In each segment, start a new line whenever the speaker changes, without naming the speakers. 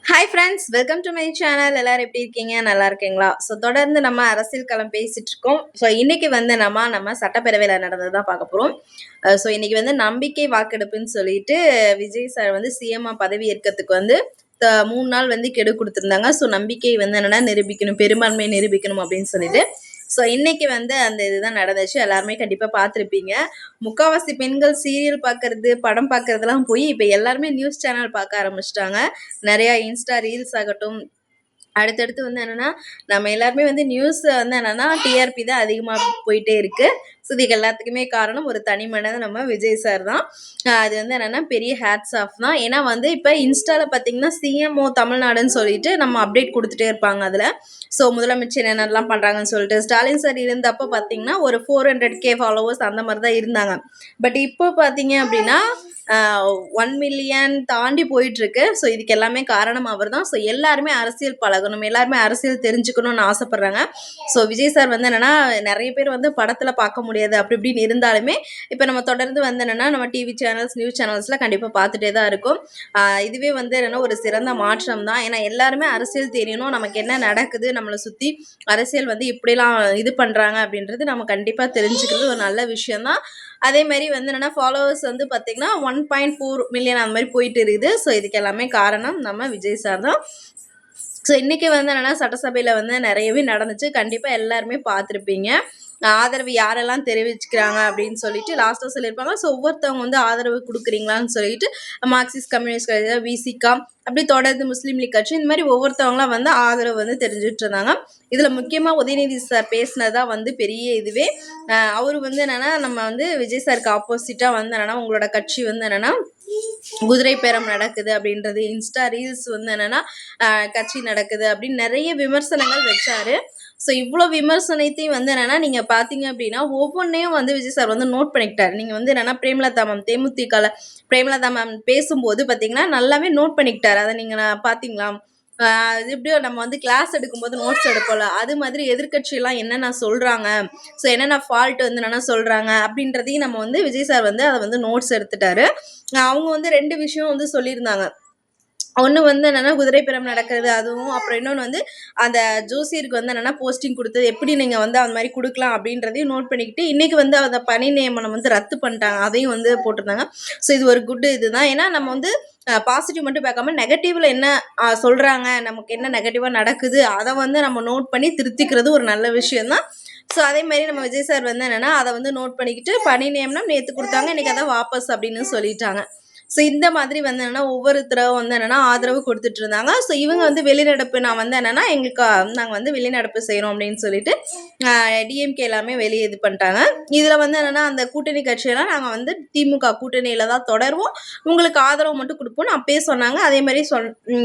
Hi friends, welcome to my channel. எல்லாரும் எப்படி இருக்கீங்க? நல்லா இருக்கீங்களா? ஸோ தொடர்ந்து நம்ம அரசியல் களம் பேசிட்டு இருக்கோம். ஸோ இன்னைக்கு வந்து நம்ம சட்டப்பேரவையில் நடந்தது தான் பார்க்க போகிறோம். ஸோ இன்னைக்கு வந்து நம்பிக்கை வாக்கெடுப்புன்னு சொல்லிட்டு விஜய் சார் வந்து சிஎம்ஆ பதவி ஏற்கிறதுக்கு வந்து 3 நாள் வந்து கெடு கொடுத்துருந்தாங்க. ஸோ நம்பிக்கை வந்து என்னன்னா நிரூபிக்கணும், பெரும்பான்மையை நிரூபிக்கணும் அப்படின்னு சொல்லிட்டு. ஸோ இன்னைக்கு வந்து அந்த இதுதான் நடந்துச்சு. எல்லாருமே கண்டிப்பாக பார்த்துருப்பீங்க. முக்காவாசி பெண்கள் சீரியல் பார்க்கறது, படம் பார்க்கறதுலாம் போய் இப்போ எல்லாருமே நியூஸ் சேனல் பார்க்க ஆரம்பிச்சிட்டாங்க. நிறையா இன்ஸ்டா ரீல்ஸ் ஆகட்டும், அடுத்தடுத்து வந்து என்னென்னா நம்ம எல்லாருமே வந்து நியூஸ் வந்து என்னென்னா டிஆர்பி தான் அதிகமாக போயிட்டே இருக்குது. ஸோ இதுக்கு எல்லாத்துக்குமே காரணம் ஒரு தனி மனிதன் நம்ம விஜய் சார் தான். அது வந்து என்னென்னா பெரிய ஹேட்ஸ் ஆஃப் தான். ஏன்னா வந்து இப்போ இன்ஸ்டாவில் பார்த்தீங்கன்னா சிஎம்ஓ தமிழ்நாடுன்னு சொல்லிட்டு நம்ம அப்டேட் கொடுத்துட்டே இருப்பாங்க அதில். ஸோ முதலமைச்சர் என்னென்னலாம் பண்ணுறாங்கன்னு சொல்லிட்டு ஸ்டாலின் சார் இருந்தப்போ பார்த்தீங்கன்னா ஒரு 400K ஃபாலோவர்ஸ் அந்த மாதிரி தான் இருந்தாங்க. பட் இப்போ பார்த்தீங்க அப்படின்னா 1 மில்லியன் தாண்டி போயிட்டுருக்கு. ஸோ இதுக்கு எல்லாமே காரணம் அவர் தான். ஸோ எல்லாருமே அரசியல் பழகணும், எல்லாருமே அரசியல் தெரிஞ்சுக்கணும்னு ஆசைப்பட்றாங்க. ஸோ விஜய் சார் வந்து என்னென்னா நிறைய பேர் வந்து படத்தில் பார்க்க முடியாது அப்படி இப்படின்னு இருந்தாலுமே இப்போ நம்ம தொடர்ந்து வந்து என்னென்னா நம்ம டிவி சேனல்ஸ், நியூஸ் சேனல்ஸில் கண்டிப்பாக பார்த்துட்டே தான் இருக்கும். இதுவே வந்து என்னென்னா ஒரு சிறந்த மாற்றம் தான். ஏன்னா எல்லாருமே அரசியல் தெரியணும், நமக்கு என்ன நடக்குது, நம்மளை சுற்றி அரசியல் வந்து இப்படிலாம் இது பண்ணுறாங்க அப்படின்றது நம்ம கண்டிப்பாக தெரிஞ்சுக்கிறது ஒரு நல்ல விஷயம்தான். அதே மாதிரி வந்து என்னென்னா ஃபாலோவர்ஸ் வந்து பார்த்திங்கன்னா 1.4 மில்லியன் அந்த மாதிரி போயிட்டு இருக்குது. ஸோ இதுக்கு எல்லாமே காரணம் நம்ம விஜய் சார் தான். ஸோ இன்றைக்கி வந்து என்னென்னா சட்டசபையில் வந்து நிறையவே நடந்துச்சு. கண்டிப்பாக எல்லாருமே பார்த்துருப்பீங்க. ஆதரவு யாரெல்லாம் தெரிவிச்சுக்கிறாங்க அப்படின்னு சொல்லிட்டு லாஸ்ட்டாக சொல்லியிருப்பாங்க. ஸோ ஒவ்வொருத்தவங்க வந்து ஆதரவு கொடுக்குறீங்களான்னு சொல்லிட்டு மார்க்சிஸ்ட் கம்யூனிஸ்ட் கட்சி, விசிகா, அப்படி தொடர்ந்து முஸ்லீம் லீக் கட்சி, இந்த மாதிரி ஒவ்வொருத்தவங்களாம் வந்து ஆதரவு வந்து தெரிஞ்சுட்டு இருந்தாங்க. இதில் முக்கியமாக உதயநிதி சார் பேசினதான் வந்து பெரிய இதுவே. அவர் வந்து என்னென்னா நம்ம வந்து விஜய் சாருக்கு ஆப்போசிட்டாக வந்து என்னென்னா உங்களோட கட்சி வந்து என்னென்னா குதிரை பேரம் நடக்குது அப்படின்றது, இன்ஸ்டா ரீல்ஸ் வந்து என்னென்னா கட்சி நடக்குது அப்படின்னு நிறைய விமர்சனங்கள் வச்சாரு. ஸோ இவ்வளோ விமர்சனத்தையும் வந்து என்னென்னா நீங்கள் பார்த்தீங்க அப்படின்னா ஒவ்வொன்றையும் வந்து விஜய் சார் வந்து நோட் பண்ணிக்கிட்டார். நீங்கள் வந்து என்னென்னா பிரேமலதா மேம் தேமுதிகவில் பிரேமலதா மேம் பேசும்போது பார்த்தீங்கன்னா நல்லாவே நோட் பண்ணிக்கிட்டார். அதை நீங்கள் பார்த்தீங்களா? இது எப்படியோ நம்ம வந்து கிளாஸ் எடுக்கும்போது நோட்ஸ் எடுப்போம்ல, அது மாதிரி எதிர்கட்சியெல்லாம் என்னென்ன சொல்கிறாங்க, ஸோ என்னென்ன ஃபால்ட் வந்து என்னென்ன சொல்கிறாங்க அப்படின்றதையும் நம்ம வந்து விஜய் சார் வந்து அதை வந்து நோட்ஸ் எடுத்துட்டாரு. அவங்க வந்து 2 விஷயம் வந்து சொல்லியிருந்தாங்க. ஒன்று வந்து என்னென்னா குதிரை பேரம் நடக்கிறது, அதுவும் அப்புறம் இன்னொன்று வந்து அந்த ஜோசியருக்கு வந்து என்னென்னா போஸ்டிங் கொடுத்தது எப்படி நீங்கள் வந்து அந்த மாதிரி கொடுக்கலாம் அப்படின்றதையும் நோட் பண்ணிக்கிட்டு இன்றைக்கி வந்து அந்த பணி நியமனம் வந்து ரத்து பண்ணிட்டாங்க, அதையும் வந்து போட்டிருந்தாங்க. ஸோ இது ஒரு குட் இதுதான். ஏன்னா நம்ம வந்து பாசிட்டிவ் மட்டும் பார்க்காம நெகட்டிவில் என்ன சொல்கிறாங்க, நமக்கு என்ன நெகட்டிவாக நடக்குது அதை வந்து நம்ம நோட் பண்ணி திருத்திக்கிறது ஒரு நல்ல விஷயந்தான். ஸோ அதேமாரி நம்ம விஜய் சார் வந்து என்னென்னா அதை வந்து நோட் பண்ணிக்கிட்டு பணி நியமனம் நேற்று கொடுத்தாங்க, இன்றைக்கி அதை வாபஸ் அப்படின்னு சொல்லிட்டாங்க. ஸோ இந்த மாதிரி வந்து என்னென்னா ஒவ்வொருத்தரும் வந்து என்னென்னா ஆதரவு கொடுத்துட்டு இருந்தாங்க. ஸோ இவங்க வந்து வெளிநடப்பு நான் வந்து என்னென்னா எங்களுக்கு நாங்கள் வந்து வெளிநடப்பு செய்கிறோம் அப்படின்னு சொல்லிட்டு டிஎம்கே எல்லாமே வெளியே இது பண்ணிட்டாங்க. இதில் வந்து என்னென்னா அந்த கூட்டணி கட்சியெல்லாம் நாங்கள் வந்து திமுக கூட்டணியில் தான் தொடருவோம், உங்களுக்கு ஆதரவு மட்டும் கொடுப்போம்னு அப்பயே சொன்னாங்க. அதே மாதிரி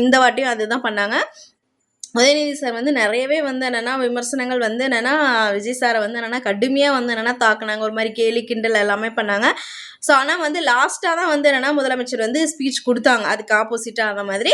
இந்த வாட்டியும் அதுதான் பண்ணாங்க. உதயநிதி சார் வந்து நிறையவே வந்து என்னென்னா விமர்சனங்கள் வந்து என்னென்னா விஜய் சாரை வந்து என்னென்னா கடுமையாக வந்து என்னென்னா தாக்குனாங்க, ஒரு மாதிரி கேலி கிண்டல் எல்லாமே பண்ணாங்க. ஸோ ஆனால் வந்து லாஸ்ட்டாக தான் வந்து என்னென்னா முதலமைச்சர் வந்து ஸ்பீச் கொடுத்தாங்க அதுக்கு ஆப்போசிட்டாக அந்த மாதிரி.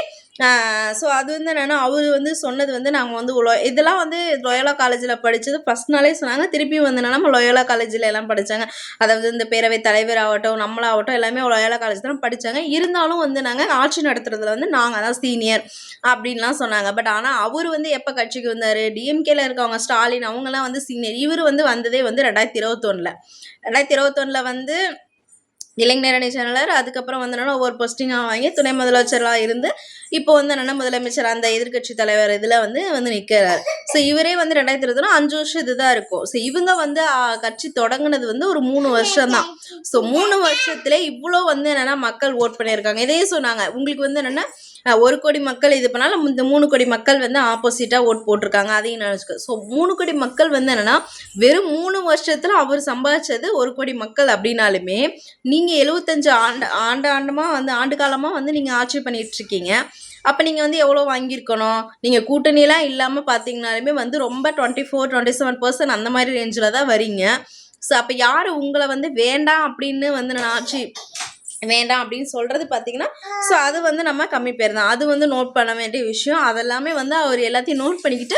ஸோ அது வந்து என்னென்னா அவர் வந்து சொன்னது வந்து நாங்கள் வந்து இதெல்லாம் வந்து லோயோலா காலேஜில் படித்தது ஃபஸ்ட் நாளே சொன்னாங்க. திருப்பியும் வந்து என்னென்னா நம்ம லோயோலா காலேஜில் எல்லாம் படித்தாங்க. அதாவது இந்த பேரவை தலைவர் ஆகட்டும், நம்மளாகட்டும் எல்லாமே லோயோலா காலேஜ் தான் படித்தாங்க. இருந்தாலும் வந்து நாங்கள் ஆட்சி நடத்துறதுல வந்து நாங்கள் தான் சீனியர் அப்படின்லாம் சொன்னாங்க. பட் ஆனால் அவர் வந்து எப்போ கட்சிக்கு வந்தார், டிஎம்கேல இருக்கவங்க ஸ்டாலின் அவங்கெல்லாம் வந்து சீனியர். இவர் வந்து வந்ததே வந்து 2021 வந்து இளைஞரணி செயலாளர், அதுக்கப்புறம் வந்து என்னென்னா ஒவ்வொரு போஸ்டிங்காக வாங்கி துணை முதலமைச்சராக இருந்து இப்போ வந்து என்னென்னா முதலமைச்சர் அந்த எதிர்கட்சி தலைவர் இதில் வந்து நிற்கிறார். ஸோ இவரே வந்து 2021 5 வருஷம் இதுதான் இருக்கும். ஸோ இவங்க வந்து கட்சி தொடங்கினது வந்து ஒரு 3 வருஷம் தான். ஸோ 3 வருஷத்துல இவ்வளோ வந்து என்னென்னா மக்கள் ஓட் பண்ணியிருக்காங்க. இதையே சொன்னாங்க, உங்களுக்கு வந்து என்னென்னா 1 கோடி மக்கள் இது பண்ணாலும் இந்த 3 கோடி மக்கள் வந்து ஆப்போசிட்டாக ஓட் போட்டிருக்காங்க, அதையும் நினச்சிக்க. ஸோ 3 கோடி மக்கள் வந்து என்னென்னா வெறும் 3 வருஷத்தில் அவர் சம்பாதிச்சது 1 கோடி மக்கள் அப்படின்னாலுமே நீங்கள் 75 ஆண்டமாக வந்து ஆண்டு காலமாக வந்து நீங்கள் ஆட்சி பண்ணிகிட்ருக்கீங்க. அப்போ நீங்கள் வந்து எவ்வளோ வாங்கியிருக்கணும்? நீங்கள் கூட்டணியெலாம் இல்லாமல் பார்த்தீங்கனாலுமே வந்து ரொம்ப 24-27% அந்த மாதிரி ரேஞ்சில் தான் வரீங்க. ஸோ அப்போ யார் உங்களை வந்து வேண்டாம் அப்படின்னு வந்து நான் ஆட்சி வேண்டாம் அப்படின்னு சொல்கிறது பார்த்தீங்கன்னா, ஸோ அது வந்து நம்ம கம்மி பேர் தான். அது வந்து நோட் பண்ண வேண்டிய விஷயம். அதெல்லாமே வந்து அவர் எல்லாத்தையும் நோட் பண்ணிக்கிட்டு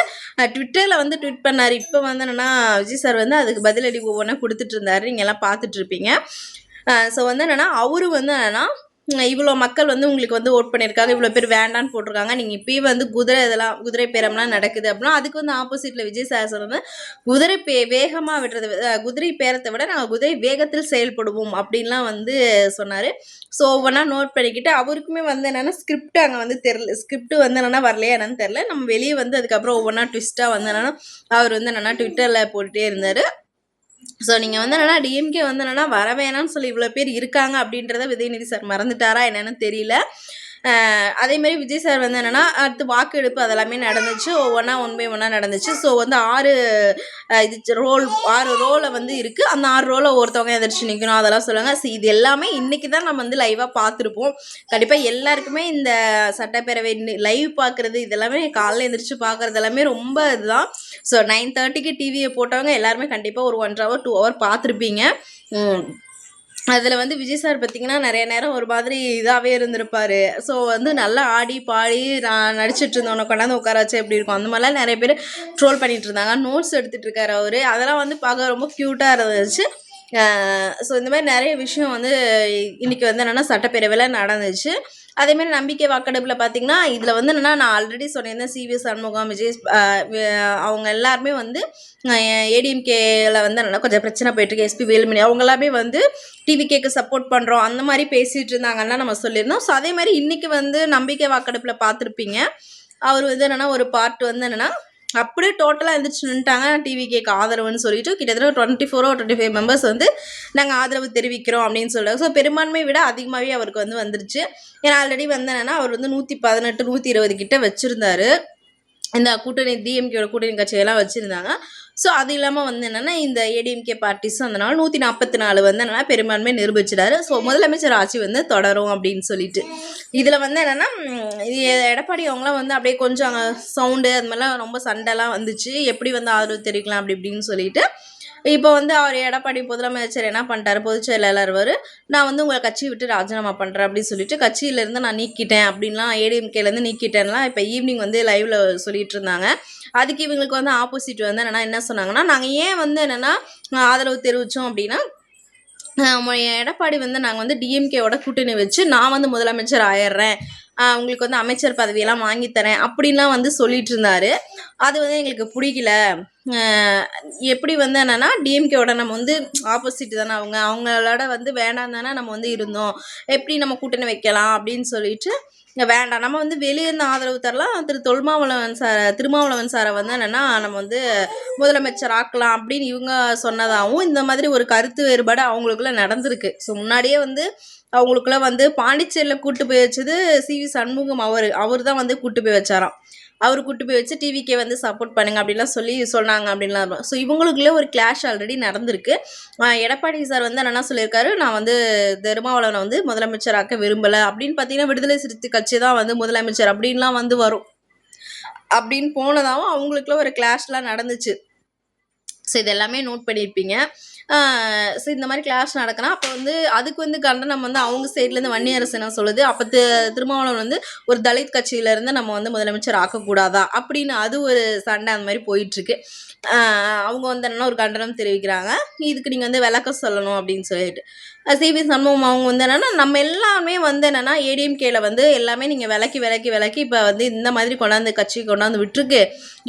ட்விட்டரில் வந்து ட்வீட் பண்ணார். இப்போ வந்து என்னென்னா விஜய் சார் வந்து அதுக்கு பதிலடி ஒவ்வொன்றா கொடுத்துட்டு இருந்தாரு, நீங்கள் எல்லாம் பார்த்துட்ருப்பீங்க. ஸோ வந்து என்னென்னா அவரு வந்து என்னென்னா இவ்வளோ மக்கள் வந்து உங்களுக்கு வந்து ஓட் பண்ணியிருக்காங்க, இவ்வளோ பேர் வேண்டான்னு போட்டிருக்காங்க, நீங்கள் இப்பயே வந்து இதெல்லாம் குதிரை பேரம்லாம் நடக்குது அப்படின்னா அதுக்கு வந்து ஆப்போசிட்டில் விஜய் சார் வந்து குதிரை வேகமாக விடுறது குதிரை பேரத்தை விட நாங்கள் குதிரை வேகத்தில் செயல்படுவோம் அப்படின்லாம் வந்து சொன்னார். ஸோ ஒவ்வொன்றா நோட் பண்ணிக்கிட்டு அவருக்குமே வந்து என்னென்னா ஸ்கிரிப்ட் அங்கே வந்து தெரில, ஸ்கிரிப்ட் வந்து என்னென்னா வரலையா என்னன்னு தெரில. நம்ம வெளியே வந்து அதுக்கப்புறம் ஒவ்வொன்றா ட்விஸ்ட்டாக வந்து என்னென்னா அவர் வந்து என்னென்னா ட்விட்டரில் போட்டுகிட்டே இருந்தார். ஸோ நீங்கள் வந்து என்னென்னா டிஎம்கே வந்து என்னென்னா வர வேணாம்னு சொல்லி இவ்வளோ பேர் இருக்காங்க அப்படின்றத உதயநிதி சார் மறந்துட்டாரா என்னென்னு தெரியல. அதேமாரி விஜய் சார் வந்து என்னென்னா அடுத்து வாக்கெடுப்பு அதெல்லாமே நடந்துச்சு, ஒவ்வொன்றா ஒன் பை ஒன்றா நடந்துச்சு. ஸோ வந்து 6 ரோலை வந்து இருக்குது, அந்த 6 ரோலை ஒருத்தவங்க எதிர்த்து நிற்கணும் அதெல்லாம் சொல்லுவாங்க. ஸோ இது எல்லாமே இன்றைக்கி தான் நம்ம வந்து லைவாக பார்த்துருப்போம். கண்டிப்பாக எல்லாருக்குமே இந்த சட்டப்பேரவை லைவ் பார்க்குறது இதெல்லாமே காலையில் எழுந்திரிச்சு பார்க்குறது எல்லாமே ரொம்ப இதுதான். ஸோ 9:30க்கு டிவியை போட்டவங்க எல்லாருமே கண்டிப்பாக ஒரு 1 hour 2 hour பார்த்துருப்பீங்க. அதில் வந்து விஜய் சார் பார்த்திங்கன்னா நிறைய நேரம் ஒரு மாதிரி இதாகவே இருந்திருப்பார். ஸோ வந்து நல்லா ஆடி பாடி நான் நடிச்சிட்டு இருந்தவனை கொண்டாந்து உட்கார வச்சு எப்படி இருக்கும் அந்த மாதிரிலாம் நிறைய பேர் ட்ரோல் பண்ணிகிட்டு இருந்தாங்க. நோட்ஸ் எடுத்துகிட்டு இருக்காரு அவர், அதெல்லாம் வந்து பார்க்க ரொம்ப க்யூட்டாக இருந்துச்சு. ஸோ இந்த மாதிரி நிறைய விஷயம் வந்து இன்றைக்கி வந்து என்னென்னா சட்டப்பேரவையில் நடந்துச்சு. அதேமாதிரி நம்பிக்கை வாக்கெடுப்பில் பார்த்திங்கன்னா இதில் வந்து என்னென்னா நான் ஆல்ரெடி சொன்னேன், சிவி சண்முகம், விஜய் அவங்க எல்லாருமே வந்து ஏடிஎம்கேயில் வந்து என்னென்னா கொஞ்சம் பிரச்சனை போயிட்டுருக்கு. எஸ்பி வேலுமணி அவங்க எல்லாமே வந்து டிவிகேக்கு சப்போர்ட் பண்ணுறோம் அந்த மாதிரி பேசிகிட்டு இருந்தாங்கன்னா நம்ம சொல்லியிருந்தோம். ஸோ அதே மாதிரி இன்றைக்கி வந்து நம்பிக்கை வாக்கெடுப்பில் பார்த்துருப்பீங்க, அவர் வந்து என்னென்னா ஒரு பார்ட் வந்து என்னென்னா அப்படியே டோட்டலாக எழுந்திரிச்சு நின்ட்டாங்க டிவிகேக்கு ஆதரவுன்னு சொல்லிட்டு கிட்டத்தட்ட 24 or 25 மெம்பர்ஸ் வந்து நாங்கள் ஆதரவு தெரிவிக்கிறோம் அப்படின்னு சொல்கிறாங்க. ஸோ பெரும்பான்மை விட அதிகமாகவே அவருக்கு வந்து வந்துருச்சு. ஏன்னா ஆல்ரெடி வந்து என்னென்னா அவர் வந்து 118 120 கிட்ட வச்சுருந்தாரு. இந்த கூட்டணி டிஎம்கேயோட கூட்டணி கட்சியெல்லாம் வச்சுருந்தாங்க. ஸோ அது இல்லாமல் வந்து என்னென்னா இந்த ஏடிஎம்கே பார்ட்டிஸும் அதனால் 144 வந்து என்னென்னா பெரும்பான்மை நிரூபிச்சிட்டாரு. ஸோ முதலமைச்சர் ஆட்சி வந்து தொடரும் அப்படின்னு சொல்லிட்டு இதில் வந்து என்னென்னா எடப்பாடி அவங்களாம் வந்து அப்படியே கொஞ்சம் சவுண்டு அது மாதிரிலாம் ரொம்ப சண்டைலாம் வந்துச்சு, எப்படி வந்து ஆதரவு தெரிவிக்கலாம் அப்படி இப்படின்னு சொல்லிட்டு. இப்போ வந்து அவர் எடப்பாடி முதலமைச்சர் என்ன பண்ணிட்டாரு, பொதுச் செயலாளர் நான் வந்து உங்களை கட்சியை விட்டு ராஜினாமா பண்ணுறேன் அப்படின்னு சொல்லிட்டு கட்சியிலேருந்து நான் நீக்கிட்டேன் அப்படின்லாம் ஏடிஎம்கேலேருந்து நீக்கிட்டேன்லாம் இப்போ ஈவினிங் வந்து லைவில் சொல்லிட்டு இருந்தாங்க. அதுக்கு இவங்களுக்கு வந்து ஆப்போசிட் வந்து என்னென்னா என்ன சொன்னாங்கன்னா, நாங்கள் ஏன் வந்து என்னென்னா ஆதரவு தெரிவித்தோம் அப்படின்னா எடப்பாடி வந்து நாங்கள் வந்து டிஎம்கேவோட கூட்டணி வச்சு நான் வந்து முதலமைச்சர் ஆயிடுறேன், உங்களுக்கு வந்து அமைச்சர் பதவியெல்லாம் வாங்கித்தரேன் அப்படின்லாம் வந்து சொல்லிட்டு இருந்தார். அது வந்து எங்களுக்கு பிடிக்கல. எப்படி வந்து என்னென்னா டிஎம்கேவோட நம்ம வந்து ஆப்போசிட் தானே அவங்களோட வந்து வேண்டாம் தானே நம்ம வந்து இருந்தோம், எப்படி நம்ம கூட்டணி வைக்கலாம் அப்படின்னு சொல்லிட்டு வேண்டாம், நம்ம வந்து வெளியேருந்து ஆதரவு தரலாம், திருமாவளவன் சாரை வந்து என்னென்னா நம்ம வந்து முதலமைச்சர் ஆக்கலாம் அப்படின்னு இவங்க சொன்னதாகவும் இந்த மாதிரி ஒரு கருத்து வேறுபாடு அவங்களுக்குள்ள நடந்திருக்கு. ஸோ முன்னாடியே வந்து அவங்களுக்குள்ள வந்து பாண்டிச்சேரியில் கூட்டு போய் வச்சது சிவி சண்முகம், அவர் தான் வந்து கூட்டு போய் வச்சாராம். அவர் கூட்டு போய் வச்சு டிவிக்கே வந்து சப்போர்ட் பண்ணுங்க அப்படின்லாம் சொல்லி சொன்னாங்க அப்படின்லாம். ஸோ இவங்களுக்குள்ளே ஒரு கிளாஷ் ஆல்ரெடி நடந்திருக்கு. எடப்பாடி சார் வந்து என்ன சொல்லியிருக்காரு, நான் வந்து திருமாவளவனை வந்து முதலமைச்சராக்க விரும்பலை அப்படின்னு பார்த்தீங்கன்னா விடுதலை சிறுத்தை கட்சி தான் வந்து முதலமைச்சர் அப்படின்லாம் வந்து வரும் அப்படின்னு போனதாகவும் அவங்களுக்குள்ள ஒரு கிளாஷ்லாம் நடந்துச்சு. ஸோ இது எல்லாமே நோட் பண்ணியிருப்பீங்க. ஸோ இந்த மாதிரி கிளாஸ் நடக்கலாம். அப்போ வந்து அதுக்கு வந்து கண்டனம் வந்து அவங்க சைட்லேருந்து வன்னியரசு என்ன சொல்லுது, அப்போ திருமாவளவன் வந்து ஒரு தலித் கட்சியிலேருந்து நம்ம வந்து முதலமைச்சர் ஆக்கக்கூடாதா அப்படின்னு அது ஒரு சண்டை அந்த மாதிரி போயிட்டுருக்கு. அவங்க வந்து என்னென்னா ஒரு கண்டனம் தெரிவிக்கிறாங்க, இதுக்கு நீங்கள் வந்து விளக்கம் சொல்லணும் அப்படின்னு சொல்லிட்டு. சிவி சண்முகம் அவங்க வந்து என்னென்னா நம்ம எல்லாமே வந்து என்னென்னா ஏடிஎம்கேல வந்து எல்லாமே நீங்கள் விலக்கி இப்போ வந்து இந்த மாதிரி கொண்டாந்து கட்சி கொண்டாந்து விட்டுருக்கு,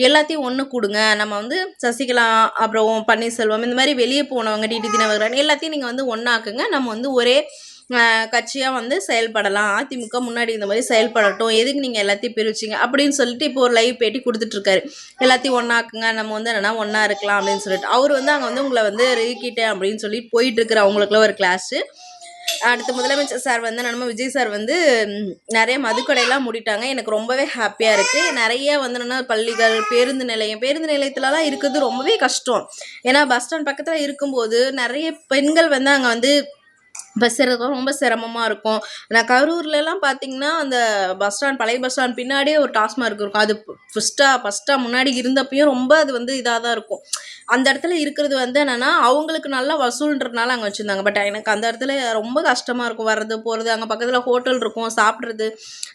எல்லாத்தையும் ஒன்று கொடுங்க, நம்ம வந்து சசிகலா அப்புறம் பன்னீர்செல்வம் இந்த மாதிரி வெளியே போனவங்க டிடி தினகரன் எல்லாத்தையும் நீங்கள் வந்து ஒன்றாக்குங்க, நம்ம வந்து ஒரே கட்சியாக வந்து செயல்படலாம், அதிமுக முன்னாடி இந்த மாதிரி செயல்படட்டும், எதுக்கு நீங்கள் எல்லாத்தையும் பிரிச்சிங்க அப்படின்னு சொல்லிட்டு இப்போ ஒரு லைவ் பேட்டி கொடுத்துட்ருக்காரு. எல்லாத்தையும் ஒன்றாக்குங்க, நம்ம வந்து என்னென்னா ஒன்றா இருக்கலாம் அப்படின்னு சொல்லிட்டு அவர் வந்து அங்கே வந்து உங்களை வந்து ரீக்கிட்டேன் அப்படின்னு சொல்லி போயிட்டுருக்குற அவங்களுக்குள்ள ஒரு கிளாஸு. அடுத்து முதலமைச்சர் சார் வந்து நம்ம விஜய் சார் வந்து நிறைய மதுக்கடையெல்லாம் மூடிட்டாங்க. எனக்கு ரொம்பவே ஹாப்பியாக இருக்குது. நிறைய வந்து என்னென்னா பள்ளிகள், பேருந்து நிலையத்துலலாம் இருக்கிறது ரொம்பவே கஷ்டம். ஏன்னா பஸ் ஸ்டாண்ட் பக்கத்தில் இருக்கும்போது நிறைய பெண்கள் வந்து அங்கே வந்து பஸ் ஏறதுக்கு ரொம்ப சிரமமாக இருக்கும். நான் கரூர்லலாம் பார்த்தீங்கன்னா அந்த பஸ் ஸ்டாண்ட் பழைய பஸ் ஸ்டாண்ட் பின்னாடியே ஒரு டாஸ்மார்க் இருக்கும். அது ஃபஸ்ட்டாக முன்னாடி இருந்தப்பையும் ரொம்ப அது வந்து இதாக தான் இருக்கும். அந்த இடத்துல இருக்கிறது வந்து என்னென்னா அவங்களுக்கு நல்லா வசூல்ன்றதுனால அங்கே வச்சுருந்தாங்க. பட் எனக்கு அந்த இடத்துல ரொம்ப கஷ்டமாக இருக்கும் வர்றது போகிறது. அங்கே பக்கத்தில் ஹோட்டல் இருக்கும், சாப்பிட்றது.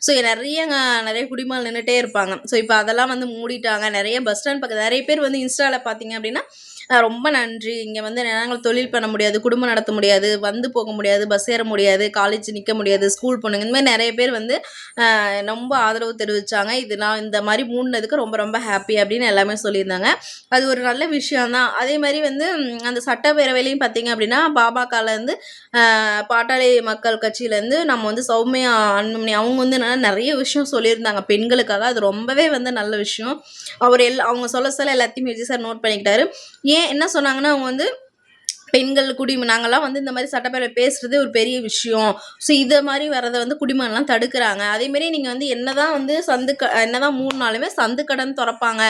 ஸோ நிறைய குடிமக்கள் நின்றுட்டே இருப்பாங்க. ஸோ இப்போ அதெல்லாம் வந்து மூடிட்டாங்க. நிறைய பஸ் ஸ்டாண்ட் பக்கத்தில் நிறைய பேர் வந்து இன்ஸ்டாவில் பார்த்தீங்க அப்படின்னா ரொம்ப நன்றி. இங்க வந்து நாங்க தொழில் பண்ண முடியாது, குடும்பம் நடத்த முடியாது, வந்து போக முடியாது, பஸ் ஏற முடியாது, காலேஜ் நிக்க முடியாது, ஸ்கூல் பொண்ணுங்க இந்த மாரி நெறைய பேர் வந்து ரொம்ப ஆதரவு தெரிவிச்சாங்க. இது நான் இந்த மாரி மூடுனதுக்கு ரொம்ப ரொம்ப ஹாப்பி அப்படின்னு எல்லாமே சொல்லியிருந்தாங்க. அது ஒரு நல்ல விஷயம் தான். அதே மாரி வந்து அந்த சட்டப்பேரவையிலயும் பார்த்தீங்க அப்படின்னா, பாமகலேருந்து பாட்டாளி மக்கள் கட்சியிலேருந்து நம்ம வந்து சௌமியா அன்புமணி அவங்க வந்து என்னன்னா நெறைய விஷயம் சொல்லியிருந்தாங்க பெண்களுக்காக. அது ரொம்பவே வந்து நல்ல விஷயம். அவங்க சொல்ல சொல்ல எல்லாத்தையும் விஜய் சார் நோட் பண்ணிக்கிட்டாரு. ஏன் என்ன சொன்னாங்கன்னா, அவங்க வந்து பெண்கள் நாங்கலாம் வந்து இந்த மாரி சட்டப்பேரவை பேசுறதே ஒரு பெரிய விஷயம். ஸோ இத மாரி வரத வந்து குடிமகன்லாம் தடுக்குறாங்க. அதேமாரி நீங்க வந்து என்னதான் வந்து என்னதான் மூடுனாலுமே சந்து கடைன்னு தொறப்பாங்க.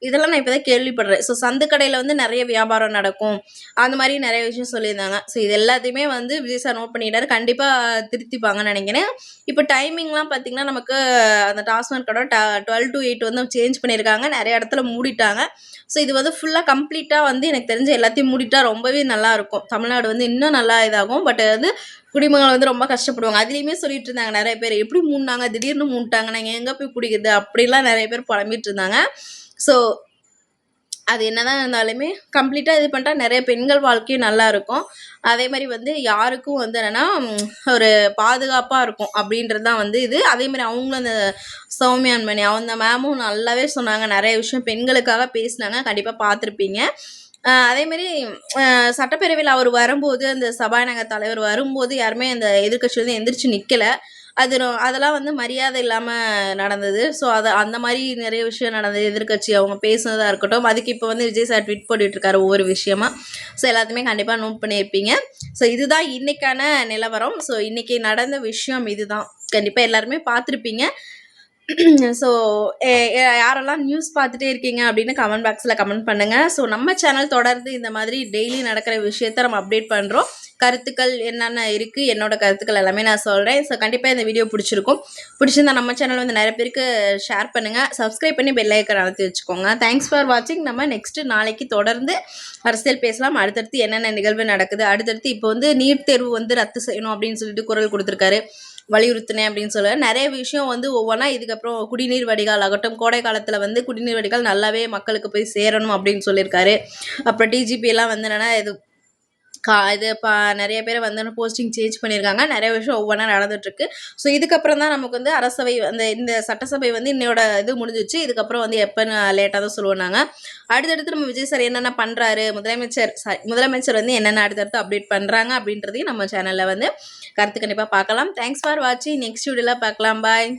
இதெல்லாம் நான் இப்ப தான் கேள்விப்படுறேன். ஸோ சந்து கடையில வந்து நெறைய வியாபாரம் நடக்கும். அந்த மாரி நெறைய விஷயம் சொல்லியிருந்தாங்க. ஸோ இது எல்லாத்தையுமே வந்து விஜய் சார் நோட் பண்ணிக்கிட்டாரு. கண்டிப்பா திருத்திப்பாங்கன்னு நெனைக்கிறேன். இப்ப டைமிங்லாம் பார்த்தீங்கன்னா, நமக்கு அந்த டாஸ்மாக் கடை 12 to 8 வந்து சேஞ்ச் பண்ணியிருக்காங்க. நெறைய இடத்துல மூடிட்டாங்க. ஸோ இது வந்து ஃபுல்லா கம்ப்ளீட்டா வந்து எனக்கு தெரிஞ்சு எல்லாத்தையும் மூடிட்டா ரொம்பவே நல்லாயிருக்கும். தமிழ்நாடு வந்து இன்னும் நல்லா இதாகும். பட் வந்து குடிமகன் வந்து ரொம்ப கஷ்டப்படுவாங்க. அதுலயுமே சொல்லிட்டு இருந்தாங்க நெறைய பேர். எப்படி மூடுனாங்க? திடீர்னு மூடிட்டாங்க. நாங்க எங்க போய் குடிக்கிறது? அப்படிலாம் நெறைய பேர் புலம்பிட்டு இருந்தாங்க. ஸோ அது என்னதான் இருந்தாலுமே கம்ப்ளீட்டா இது பண்ணிட்டா நெறைய பெண்கள் வாழ்க்கையும் நல்லா இருக்கும். அதே மாரி வந்து யாருக்கும் வந்து என்னன்னா, ஒரு பாதுகாப்பா இருக்கும் அப்படின்றது தான் வந்து இது. அதே மாரி அவங்களும் அந்த சௌமியா அன்புமணி அந்த மேமும் நல்லாவே சொன்னாங்க. நெறைய விஷயம் பெண்களுக்காக பேசினாங்க. கண்டிப்பா பார்த்துருப்பீங்க. அதே மாரி சட்டப்பேரவையில அவர் வரும்போது, அந்த சபாநாயகர் தலைவர் வரும்போது யாருமே அந்த எதிர்க்கட்சியிலருந்து எந்திரிச்சு நிக்கல. அதெல்லாம் வந்து மரியாதை இல்லாம நடந்தது. ஸோ அந்த மாரி நெறைய விஷயம் நடந்தது. எதிர்க்கட்சி அவங்க பேசுனதா இருக்கட்டும். அதுக்கு இப்போ வந்து விஜய் சார் ட்வீட் போட்டுட்ருக்காரு ஒவ்வொரு விஷயமா. ஸோ எல்லாத்தையுமே கண்டிப்பா நோட் பண்ணியிருப்பீங்க. ஸோ இதுதான் இன்னைக்கான நிலவரம். ஸோ இன்னைக்கு நடந்த விஷயம் இதுதான். கண்டிப்பா எல்லாருமே பார்த்துருப்பீங்க. ஸோ யாரெல்லாம் நியூஸ் பார்த்துட்டே இருக்கீங்க அப்படின்னு கமெண்ட் பாக்ஸில் கமெண்ட் பண்ணுங்கள். ஸோ நம்ம சேனல் தொடர்ந்து இந்த மாதிரி டெய்லி நடக்கிற விஷயத்த நம்ம அப்டேட் பண்ணுறோம். கருத்துக்கள் என்னென்ன இருக்குது, என்னோட கருத்துக்கள் எல்லாமே நான் சொல்கிறேன். ஸோ கண்டிப்பாக இந்த வீடியோ பிடிச்சிருக்கும். பிடிச்சிருந்தா நம்ம சேனல் வந்து நிறைய பேருக்கு ஷேர் பண்ணுங்கள். சப்ஸ்கிரைப் பண்ணி பெல் ஐக்கன் அழுத்தி வச்சுக்கோங்க. தேங்க்ஸ் ஃபார் வாட்சிங். நம்ம நெக்ஸ்ட்டு நாளைக்கு தொடர்ந்து அரசியல் பேசலாம். அடுத்தடுத்து என்னென்ன நிகழ்வு நடக்குது, அடுத்தடுத்து இப்போ வந்து நீட் தேர்வு வந்து ரத்து செய்யணும் அப்படின்னு சொல்லிட்டு குரல் கொடுத்துருக்காரு. வலியுறுத்தினேன் அப்படின்னு சொல்ல நிறைய விஷயம் வந்து ஒவ்வொன்றா இதுக்கப்புறம் குடிநீர் வடிகால் ஆகட்டும், கோடை காலத்தில் வந்து குடிநீர் வடிகால் நல்லாவே மக்களுக்கு போய் சேரணும் அப்படின்னு சொல்லியிருக்காரு. அப்புறம் டிஜிபி எல்லாம் வந்து என்னன்னா இது நிறைய பேர் வந்து போஸ்டிங் சேஞ்ச் பண்ணியிருக்காங்க. நிறைய விஷயம் ஒவ்வொன்றா நடந்துட்டுருக்கு. ஸோ இதுக்கப்புறம் தான் நமக்கு வந்து அரசவை இந்த சட்டசபை வந்து இன்னையோட இது முடிஞ்சிச்சு. இதுக்கப்புறம் வந்து எப்போன்னு லேட்டாக தான் சொல்லுவோம் நாங்கள். அடுத்தடுத்து நம்ம விஜய் சார் என்னென்ன பண்ணுறாரு, முதலமைச்சர் வந்து என்னென்ன அடுத்தடுத்து அப்டேட் பண்ணுறாங்க அப்படின்றதையும் நம்ம சேனலில் வந்து கருத்து கண்டிப்பாக பார்க்கலாம். தேங்க்ஸ் ஃபார் வாட்சிங். நெக்ஸ்ட் வீடியோவில் பார்க்கலாம். பாய்.